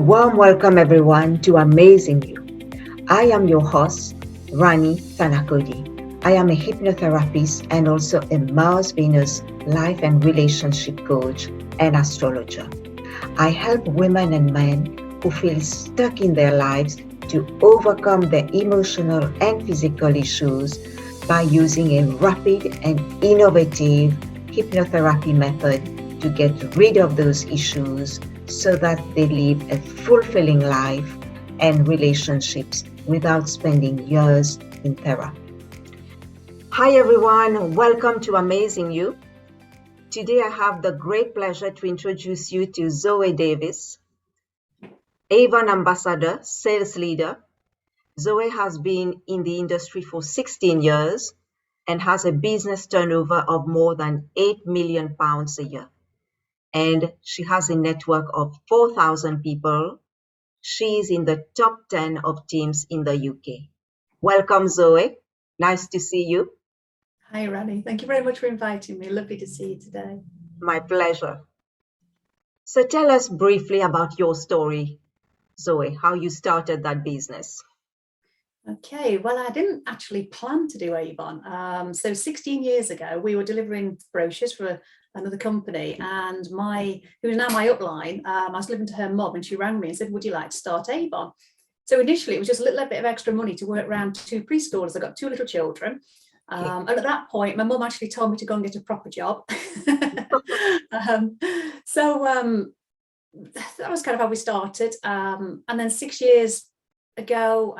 warm welcome everyone to Amazing You. I am your host, Rani Thanacoody. I am a hypnotherapist and also a Mars-Venus life and relationship coach and astrologer. I help women and men who feel stuck in their lives to overcome their emotional and physical issues by using a rapid and innovative hypnotherapy method to get rid of those issues so that they live a fulfilling life and relationships without spending years in therapy. Hi everyone, welcome to Amazing You. Today I have the great pleasure to introduce you to Zoe Davies, Avon Ambassador, Sales Leader. Zoe has been in the industry for 16 years and has a business turnover of more than £8 million a year. And she has a network of 4,000 people. She is in the top 10 of teams in the UK. Welcome, Zoe. Nice to see you. Hi, Rani. Thank you very much for inviting me. Lovely to see you today. My pleasure. So tell us briefly about your story, Zoe, how you started that business. Okay, well, I didn't actually plan to do Avon. So 16 years ago, we were delivering brochures for another company, and who is now my upline, I was living to her mum, and she rang me and said, would you like to start Avon? So initially, it was just a little bit of extra money to work around 2 preschoolers. I got 2 little children. And at that point, my mum actually told me to go and get a proper job. So that was kind of how we started. And then 6 years ago,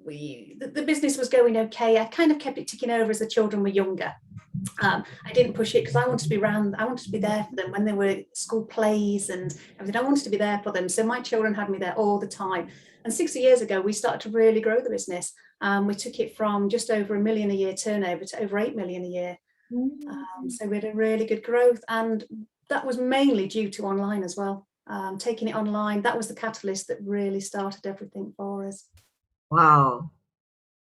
the business was going okay. I kind of kept it ticking over as the children were younger. I didn't push it because I wanted to be around. I wanted to be there for them when they were school plays and everything. I wanted to be there for them. So my children had me there all the time. And 6 years ago, we started to really grow the business. We took it from just over £1 million a year turnover to over 8 million a year. So we had a really good growth, and that was mainly due to online as well. Taking it online, that was the catalyst that really started everything for us. Wow,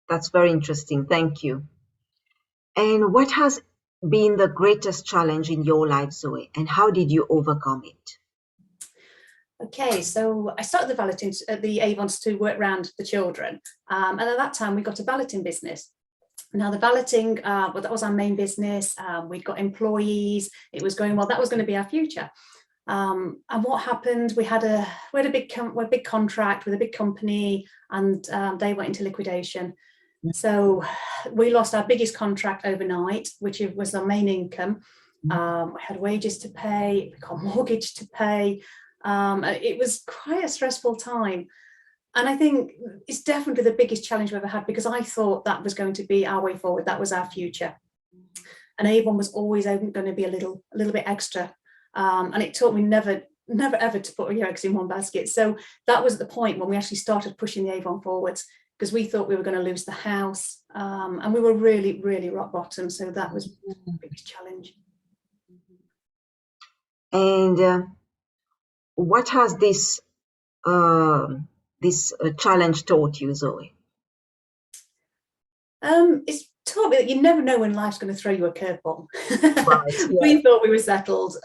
that's very interesting. Thank you. And what has been the greatest challenge in your life, Zoe, and how did you overcome it? Okay, so I started the balloting at the Avons to work around the children. And at that time, we got a balloting business. Now the balloting, well, that was our main business. We'd got employees. It was going well. That was going to be our future. And what happened? We had a big contract with a big company, and they went into liquidation. So we lost our biggest contract overnight, which was our main income. We had wages to pay, we got mortgage to pay. It was quite a stressful time. And I think it's definitely the biggest challenge we've ever had, because I thought that was going to be our way forward. That was our future. And Avon was always going to be a little bit extra. And it taught me never ever to put your eggs in one basket. So that was the point when we actually started pushing the Avon forwards, because we thought we were going to lose the house. And we were really, really rock bottom. So that was the biggest challenge. And what has this challenge taught you, Zoe? It's taught me that you never know when life's going to throw you a curveball. Right, yeah. We thought we were settled.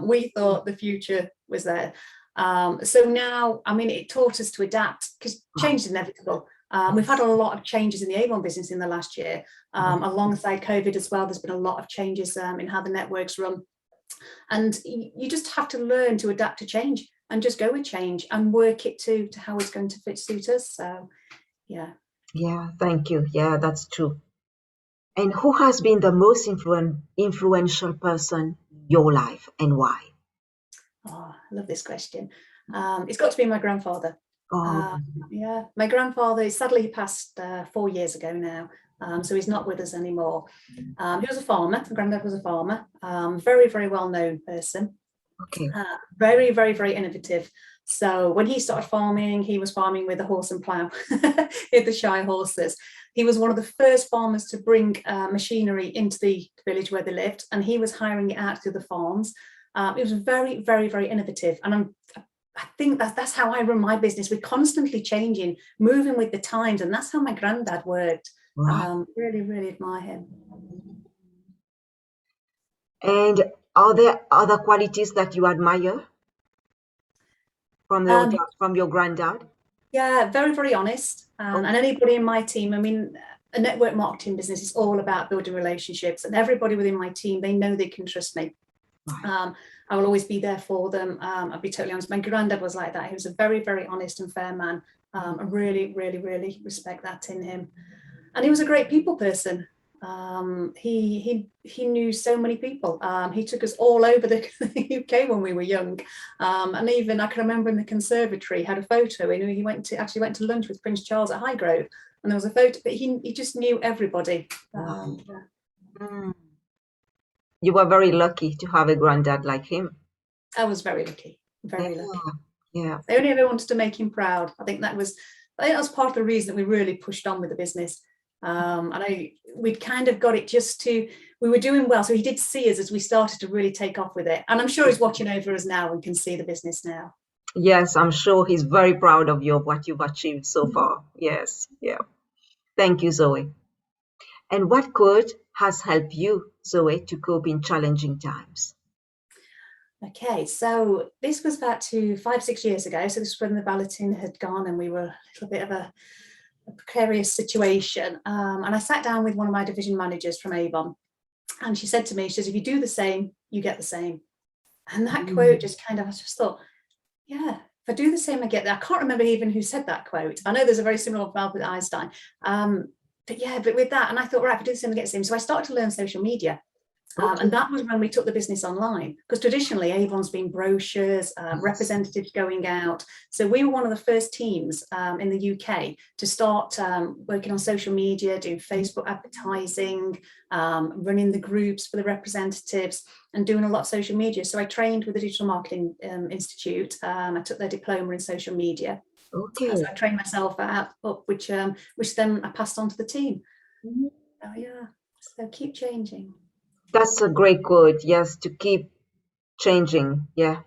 We thought the future was there. So now, I mean, it taught us to adapt, because change is inevitable. We've had a lot of changes in the Avon business in the last year. Alongside COVID as well, there's been a lot of changes in how the networks run. And you just have to learn to adapt to change and just go with change and work it to how it's going to suit us. So, yeah. Yeah, thank you. Yeah, that's true. And who has been the most influential person in your life, and why? Oh, I love this question. It's got to be my grandfather. Oh. Yeah, my grandfather, sadly, he passed 4 years ago now. So he's not with us anymore. He was a farmer. My granddad was a farmer. Very, very well-known person. Okay. Very, very, very innovative. So when he started farming, he was farming with a horse and plough, the shy horses. He was one of the first farmers to bring machinery into the village where they lived, and he was hiring it out to the farms. It was very, very, very innovative. And I think that's how I run my business. We're constantly changing, moving with the times, and that's how my granddad worked. Wow. Really, really admire him. And are there other qualities that you admire from your granddad? Yeah, very, very honest. And anybody in my team, I mean, a network marketing business is all about building relationships, and everybody within my team, they know they can trust me. Right. I will always be there for them. I'll be totally honest. My granddad was like that. He was a very, very honest and fair man. I really, really, really respect that in him. And he was a great people person. He knew so many people. He took us all over the UK when we were young, and even I can remember in the conservatory had a photo. He actually went to lunch with Prince Charles at Highgrove, and there was a photo. But he just knew everybody. Wow. You were very lucky to have a granddad like him. I was very lucky. Very lucky. Yeah. I only ever wanted to make him proud. I think that was part of the reason that we really pushed on with the business. And we'd kind of got it we were doing well. So he did see us as we started to really take off with it. And I'm sure he's watching over us now and can see the business now. Yes, I'm sure he's very proud of you, of what you've achieved so far. Yes, yeah. Thank you, Zoe. And what quote has helped you, Zoe, to cope in challenging times? Okay, so this was about 5-6 years ago. So this was when the balloting had gone and we were a little bit of a precarious situation. And I sat down with one of my division managers from Avon, and she said to me, she says, if you do the same, you get the same. And that quote just I just thought, yeah, if I do the same, I get that. I can't remember even who said that quote. I know there's a very similar one with Einstein. But with that, and I thought, right, if I do the same, I get the same. So I started to learn social media. And that was when we took the business online, because traditionally Avon's been brochures, representatives going out. So we were one of the first teams in the UK to start working on social media, doing Facebook advertising, running the groups for the representatives and doing a lot of social media. So I trained with the Digital Marketing Institute. I took their diploma in social media. Okay. So I trained myself up, which then I passed on to the team. Oh yeah, so keep changing. That's a great quote. Yes, to keep changing. Yeah,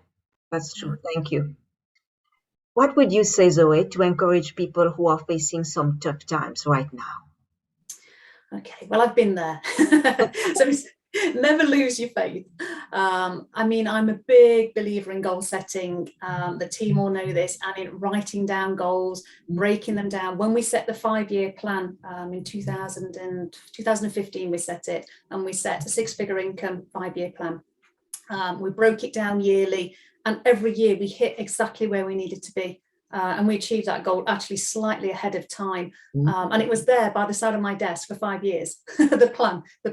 that's true. Thank you. What would you say, Zoe, to encourage people who are facing some tough times right now? Okay, well, I've been there. So never lose your faith. I mean, I'm a big believer in goal setting. The team all know this, and in writing down goals, breaking them down. When we set the 5-year plan in 2015, we set it, and we set a 6-figure income 5-year plan. We broke it down yearly, and every year we hit exactly where we needed to be. And we achieved that goal actually slightly ahead of time. And it was there by the side of my desk for 5 years. The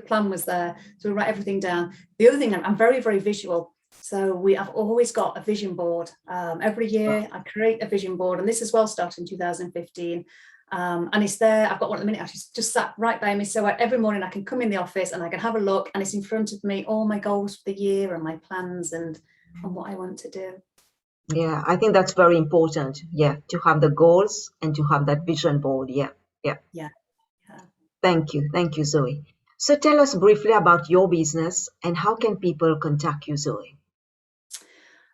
plan was there. So we write everything down. The other thing, I'm very, very visual. So I've always got a vision board. Every year I create a vision board, and this as well started in 2015. And it's there. I've got one at the minute, actually just sat right by me. So every morning I can come in the office and I can have a look, and it's in front of me, all my goals for the year and my plans and what I want to do. Yeah, I think that's very important. Yeah, to have the goals and to have that vision board. Yeah. Thank you, Zoe. So tell us briefly about your business and how can people contact you, Zoe?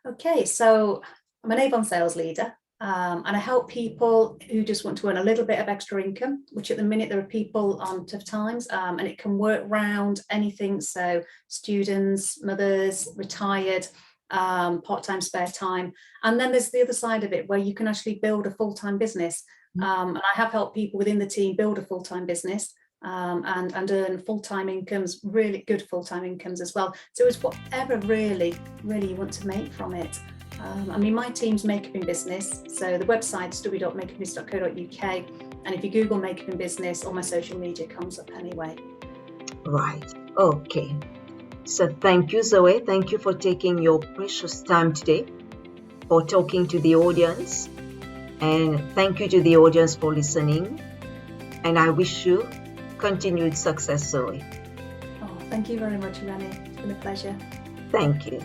Okay, so I'm an Avon sales leader, and I help people who just want to earn a little bit of extra income, which at the minute there are people on tough times, and it can work around anything. So students, mothers, retired, part-time spare time, and then there's the other side of it where you can actually build a full-time business, and I have helped people within the team build a full-time business and earn full-time incomes, really good full-time incomes as well. So it's whatever really you want to make from it. I mean, my team's Makeup in Business, so the website's www.makeupinbusiness.co.uk, and if you Google Makeup in Business, all my social media comes up anyway. Right, okay. So thank you, Zoe. Thank you for taking your precious time today for talking to the audience. And thank you to the audience for listening. And I wish you continued success, Zoe. Oh, thank you very much, Rani. It's been a pleasure. Thank you.